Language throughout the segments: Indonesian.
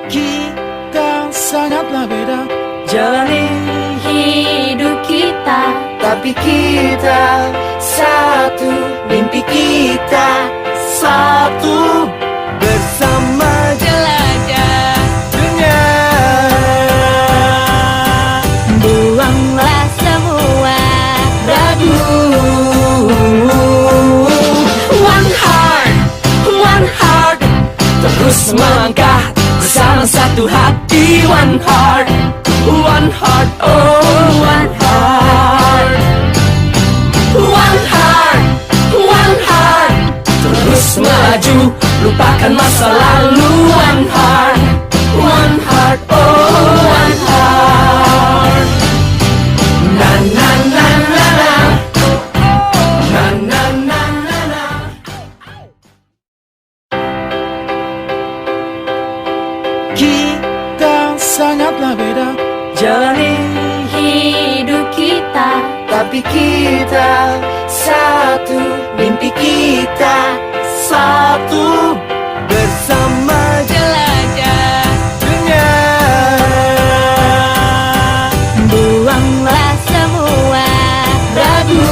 Kita sangatlah beda jalani hidup kita, tapi kita satu, mimpi kita satu, bersama jelajah dunia. buanglah semua Ragu. One heart, terus melangkah bersama satu hati. One heart, oh one heart. One heart, terus melaju, lupakan masa lalu. One heart, oh one heart. Na na na na na, na na na na na. Kita sangatlah beda Jalani hidup kita, tapi kita satu, mimpi kita satu, bersama jelajah dunia. buanglah semua Ragu.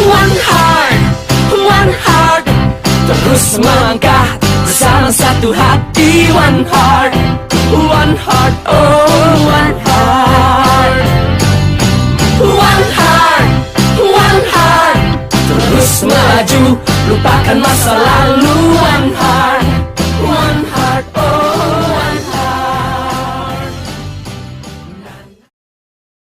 One heart, terus melangkah bersama satu hati. One heart, oh one heart. One heart, terus melaju, lupakan masa lalu.